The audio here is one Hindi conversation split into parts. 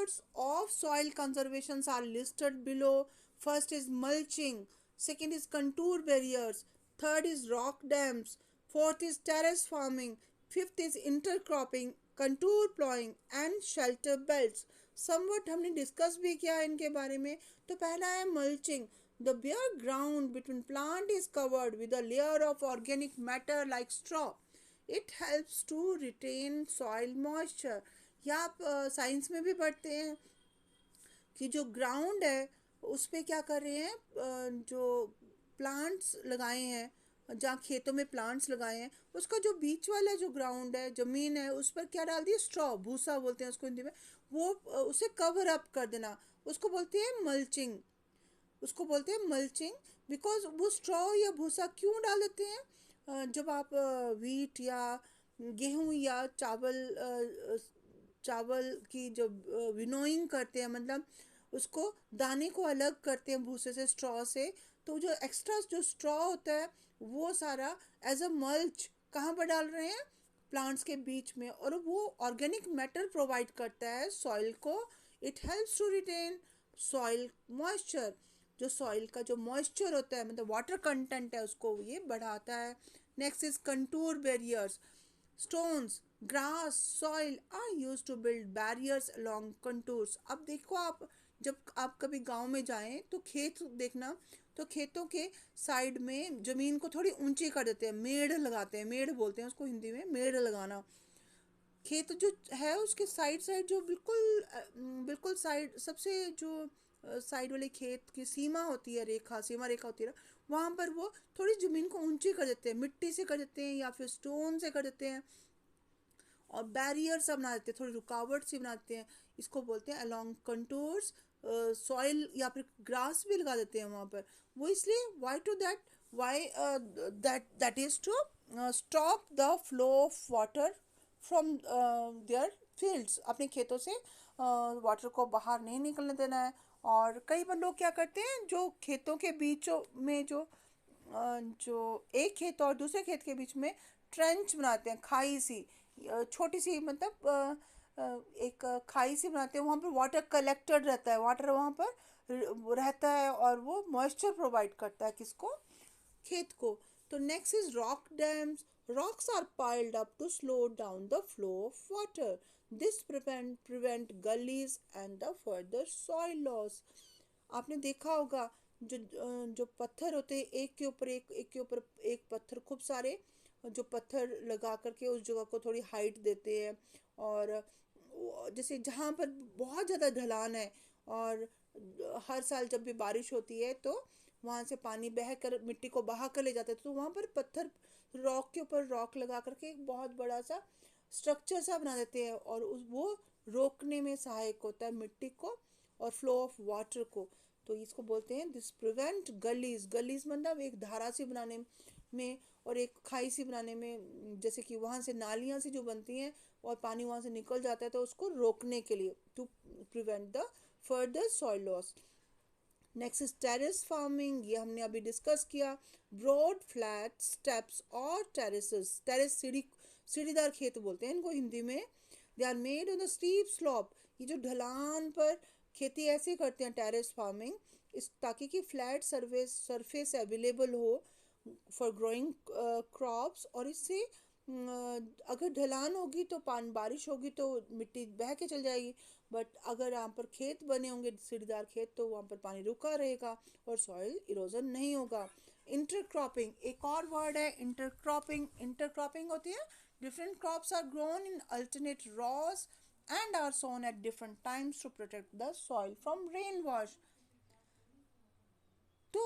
methods of soil conservations are listed below. First is mulching, second is contour barriers, third is rock dams, fourth is terrace farming, fifth is intercropping, contour plowing and shelter belts. Somewhat हमने डिस्कस भी किया है इनके बारे में. तो पहला है mulching. The bare ground between plant is covered with a layer of organic matter like straw. It helps to retain soil moisture. या आप साइंस में भी पढ़ते हैं कि जो ग्राउंड है उस पे क्या कर रहे हैं, जो प्लांट्स लगाए हैं, जहाँ खेतों में प्लांट्स लगाए हैं, उसका जो बीच वाला जो ग्राउंड है, ज़मीन है, उस पर क्या डाल दिया, स्ट्रॉ, भूसा बोलते हैं उसको हिंदी में. वो उसे कवर अप कर देना, उसको बोलते हैं मल्चिंग. उसको बोलते हैं मल्चिंग. बिकॉज वो स्ट्रॉ या भूसा क्यों डाल देते हैं, जब आप वीट या गेहूं या चावल की जब विनोइंग करते हैं, मतलब उसको दाने को अलग करते हैं भूसे से, स्ट्रॉ से, तो जो एक्स्ट्रा जो स्ट्रॉ होता है वो सारा एज अ मल्च कहाँ पर डाल रहे हैं, प्लांट्स के बीच में. और वो ऑर्गेनिक मैटर प्रोवाइड करता है सॉइल को. It helps to retain soil moisture. जो सॉइल का जो मॉइस्चर होता है, मतलब वाटर कंटेंट है, उसको ये बढ़ाता है. Next is contour barriers. Stones, grass, soil are use to build barriers along contours. अब देखो, आप जब आप कभी गांव में जाएं तो खेत देखना, तो खेतों के साइड में ज़मीन को थोड़ी ऊंची कर देते हैं, मेड़ लगाते हैं, मेड़ बोलते हैं उसको हिंदी में, मेड़ लगाना. खेत जो है उसके साइड साइड जो बिल्कुल बिल्कुल साइड, सबसे जो साइड वाले खेत की सीमा होती है, रेखा, सीमा रेखा होती है ना, वहाँ पर वो थोड़ी ज़मीन को ऊंची कर देते हैं, मिट्टी से कर देते हैं या फिर स्टोन से कर देते हैं, और बैरियर सा बना देते हैं, थोड़ी रुकावट सी बनाते हैं. इसको बोलते हैं अलोंग कंटूर्स. सॉइल या फिर ग्रास भी लगा देते हैं वहाँ पर. वो इसलिए, why that is to stop the flow of water from their fields. अपने खेतों से वाटर को बाहर नहीं निकलने देना है. और कई बार लोग क्या करते हैं, जो खेतों के बीचों में जो एक खेत और दूसरे खेत के बीच में ट्रेंच बनाते हैं, खाई सी, छोटी सी, मतलब एक खाई सी बनाते हैं. वहाँ पर वाटर कलेक्टेड रहता है, वाटर वहाँ पर रहता है, और वो मॉइस्चर प्रोवाइड करता है किसको, खेत को. तो next is rock dams. Rocks are piled up to slow down the flow of water. This prevent gullies and the further soil loss. आपने देखा होगा, जो पत्थर होते हैं, एक के ऊपर एक पत्थर, खूब सारे जो पत्थर लगा करके उस जगह को थोड़ी हाइट देते हैं. और जैसे जहाँ पर बहुत ज़्यादा ढलान है, और हर साल जब भी बारिश होती है तो वहाँ से पानी बह कर मिट्टी को बहा कर ले जाता है, तो वहाँ पर पत्थर, रॉक के ऊपर रॉक लगा करके एक बहुत बड़ा सा स्ट्रक्चर सा बना देते हैं, और वो रोकने में सहायक होता है मिट्टी को और फ्लो ऑफ वाटर को. तो इसको बोलते हैं दिस प्रिवेंट गलीज. गलीज मतलब एक धारा सी बनाने में और एक खाई सी बनाने में, जैसे कि वहाँ से नालियाँ सी जो बनती हैं और पानी वहाँ से निकल जाता है, तो उसको रोकने के लिए, to prevent the further soil loss. Next is terrace farming. ये हमने अभी डिस्कस किया. ब्रॉड फ्लैट स्टेप्स और टेरेसेस. टेरेस सीढ़ीदार खेत बोलते हैं इनको हिंदी में. They are made on the steep slope. ये जो ढलान पर खेती ऐसे करते हैं टेरेस फार्मिंग, इस ताकि कि फ्लैट सरफेस अवेलेबल हो फॉर ग्रोइंग क्रॉप्स. और इससे अगर ढलान होगी तो बारिश होगी तो मिट्टी बह के चल जाएगी. बट अगर यहाँ पर खेत बने होंगे, सीढ़ीदार खेत, तो वहाँ पर पानी रुका रहेगा और सॉइल इरोजन नहीं होगा. इंटरक्रॉपिंग एक और वर्ड है, इंटरक्रॉपिंग. इंटरक्रॉपिंग होती है different crops are grown in alternate rows and are sown at different times to protect the soil from rain wash. तो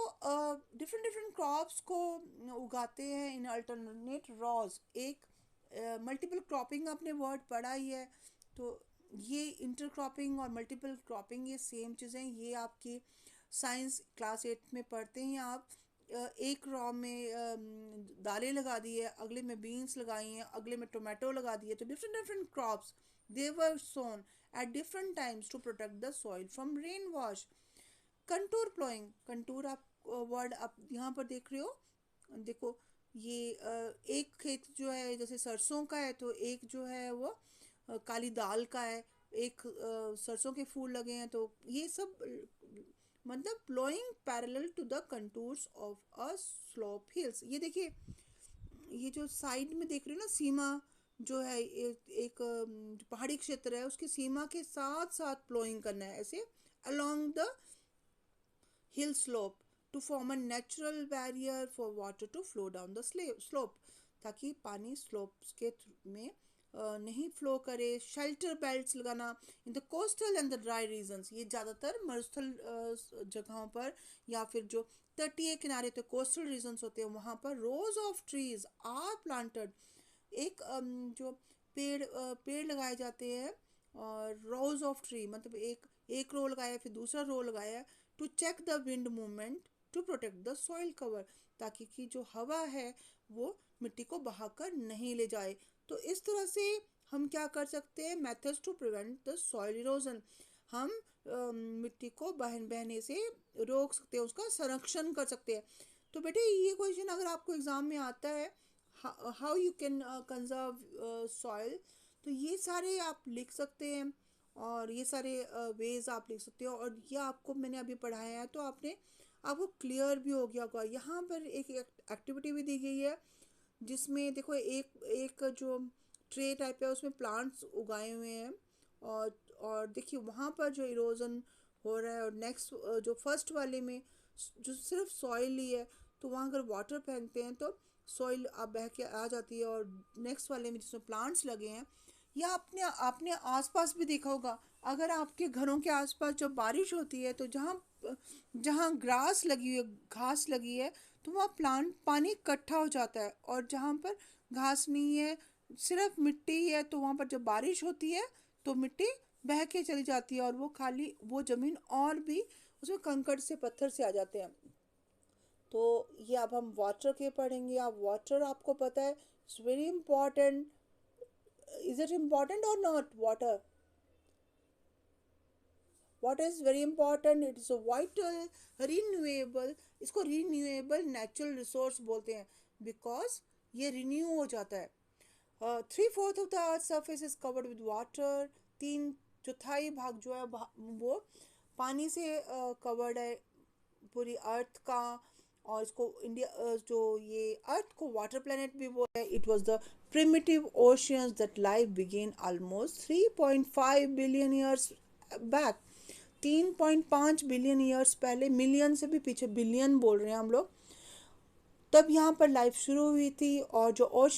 डिफरेंट डिफरेंट क्रॉप्स को उगाते हैं इन अल्टरनेट रॉज. एक मल्टीपल क्रॉपिंग आपने वर्ड पढ़ा ही है. तो ये इंटरक्रॉपिंग और मल्टीपल क्रॉपिंग ये सेम चीज़ें, ये आपकी साइंस क्लास 8 में पढ़ते हैं आप. एक रॉ में दालें लगा दी है, अगले में बीन्स लगाई हैं, अगले में टोमेटो लगा दिए. तो different different crops they were sown at different times to protect the soil from rain wash. Contour ploughing. Contour आप वर्ड आप यहाँ पर देख रहे हो, देखो ये एक खेत जो है जैसे सरसों का है, तो एक जो है वो काली दाल का है. एक सरसों के फूल लगे हैं, तो ये सब मतलब ploughing parallel to the contours of a slope hills. ये देखिए, ये जो साइड में देख रहे हो ना, सीमा जो है एक जो पहाड़ी क्षेत्र है उसकी सीमा के साथ साथ फ्लोइंग करना है ऐसे along the hill slope to form a natural barrier for water to flow down the slope, ताकि पानी स्लोप्स के में नहीं फ्लो करे। शेल्टर बेल्ट्स लगाना in the coastal and the dry regions, ये ज़्यादातर मरुस्थल जगहों पर या फिर जो तटीय किनारे तो कोस्टल रीजन्स होते हैं वहाँ पर rows of trees are planted. एक जो पेड़ लगाए जाते हैं, और रोज ऑफ ट्री मतलब एक रो लगाया फिर दूसरा रो लगाया to check the wind movement to protect the soil cover, ताकि कि जो हवा है वो मिट्टी को बहाकर नहीं ले जाए। तो इस तरह से हम क्या कर सकते हैं, methods to prevent the soil erosion, हम मिट्टी को बहने से रोक सकते हैं, उसका संरक्षण कर सकते हैं। तो बेटे ये क्वेश्चन अगर आपको एग्जाम में आता है, how you can conserve soil, तो ये सारे आप लिख सकते हैं और ये सारे वेज आप लिख सकते हो। और ये आपको मैंने अभी पढ़ाया है तो आपको क्लियर भी हो गया होगा। यहाँ पर एक एक्टिविटी भी दी गई है जिसमें देखो एक एक जो ट्रे टाइप है उसमें प्लांट्स उगाए हुए हैं, और देखिए वहाँ पर जो इरोजन हो रहा है। और नेक्स्ट जो फर्स्ट वाले में जो सिर्फ सॉइल ही है, तो वहाँ अगर वाटर फेंकते हैं तो सॉइल आप बह के आ जाती है। और नेक्स्ट वाले में जिसमें प्लांट्स लगे हैं, या आपने आपने आसपास भी देखा होगा, अगर आपके घरों के आसपास जब बारिश होती है तो जहाँ जहाँ ग्रास लगी हुई है, घास लगी है, तो वहाँ प्लांट पानी इकट्ठा हो जाता है। और जहाँ पर घास नहीं है, सिर्फ मिट्टी है, तो वहाँ पर जब बारिश होती है तो मिट्टी बह के चली जाती है और वो खाली वो ज़मीन और भी उसमें कंकड़ से पत्थर से आ जाते हैं। तो ये अब हम वाटर के पढ़ेंगे। आप वाटर आपको पता है it's very important. Is it important और not water? what is very important, it is a vital renewable, इसको renewable natural resource बोलते हैं because ये renew हो जाता है। 3/4 of the earth surface is covered with water, 3/4 भाग जो है वो पानी से कवर्ड है पूरी अर्थ का। और इसको इंडिया जो ये अर्थ को वाटर प्लेनेट भी बोलते हैं। It was the primitive oceans that life began almost 3.5 billion years back, 3.5 billion years पहले, मिलियन से भी पीछे बिलियन बोल रहे हैं हम लोग, तब यहाँ पर लाइफ शुरू हुई थी। और जो ओशियन